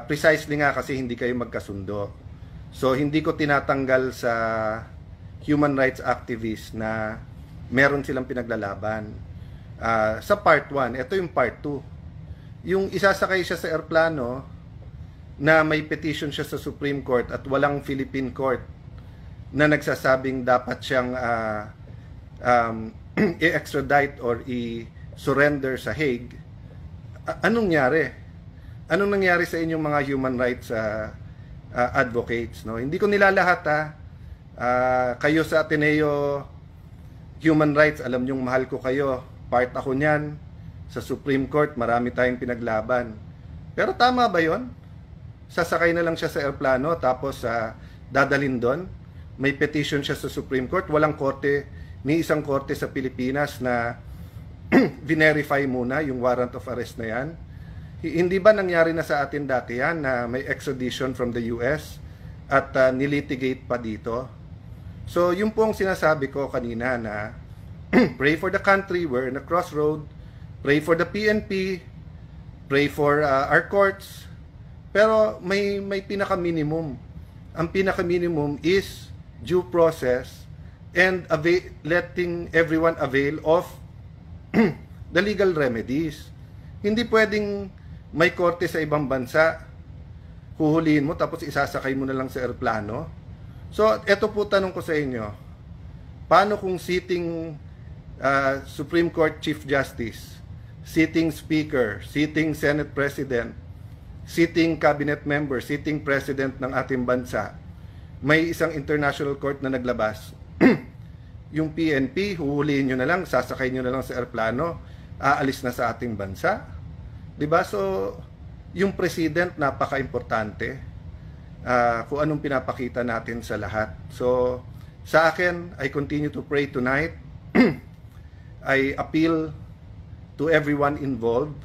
Precisely nga kasi hindi kayo magkasundo. So hindi ko tinatanggal sa human rights activists na meron silang pinaglalaban. Sa part 1, ito yung part 2. Yung isasakay siya sa eroplano na may petition siya sa Supreme Court at walang Philippine court na nagsasabing dapat siyang i-extradite or i-surrender sa Hague. Anong nangyari? Anong nangyari sa inyong mga human rights advocates? No? Hindi ko nilalahat kayo sa Ateneo Human Rights, alam nyong mahal ko kayo. Part ako niyan. Sa Supreme Court, marami tayong pinaglaban. Pero tama ba yon? Sasakay na lang siya sa aeroplano tapos dadalhin doon. May petition siya sa Supreme Court. Walang korte, ni isang korte sa Pilipinas na verify muna yung warrant of arrest na yan. Hindi ba nangyari na sa atin dati yan na may extradition from the US at nilitigate pa dito? So yung po ang sinasabi ko kanina na pray for the country, we're in a crossroad, pray for the PNP, pray for our courts, pero may pinaka-minimum. Ang pinaka-minimum is due process and letting everyone avail of the legal remedies. Hindi pwedeng may korte sa ibang bansa, huhulihin mo tapos isasakay mo na lang sa eroplano. So, eto po tanong ko sa inyo. Paano kung sitting Supreme Court Chief Justice, sitting Speaker, sitting Senate President, sitting Cabinet Member, sitting President ng ating bansa, may isang international court na naglabas, yung PNP, huhulihin nyo na lang, sasakay nyo na lang sa eroplano, aalis na sa ating bansa. Diba? So, yung President, napaka-importante kung anong pinapakita natin sa lahat. So, sa akin, I continue to pray tonight. I appeal to everyone involved.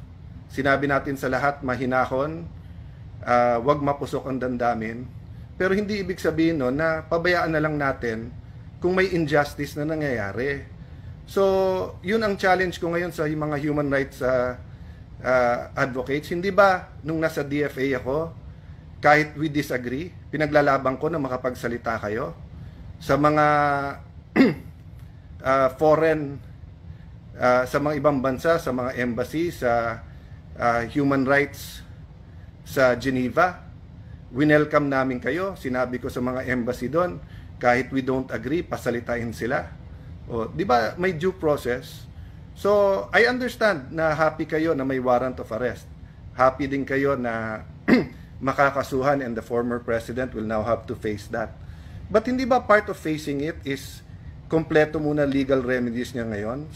Sinabi natin sa lahat, mahinahon, wag mapusok ang damdamin. Pero hindi ibig sabihin no, na pabayaan na lang natin kung may injustice na nangyayari. So, yun ang challenge ko ngayon sa mga human rights advocates. Hindi ba nung nasa DFA ako, kahit we disagree, pinaglalaban ko na makapagsalita kayo sa mga foreign, sa mga ibang bansa, sa mga embassy, sa human rights sa Geneva. Winelcome namin kayo. Sinabi ko sa mga embassy doon, kahit we don't agree, pasalitain sila. O, di ba may due process? So, I understand na happy kayo na may warrant of arrest. Happy din kayo na makakasuhan and the former president will now have to face that. But hindi ba part of facing it is kompleto muna legal remedies niya ngayon?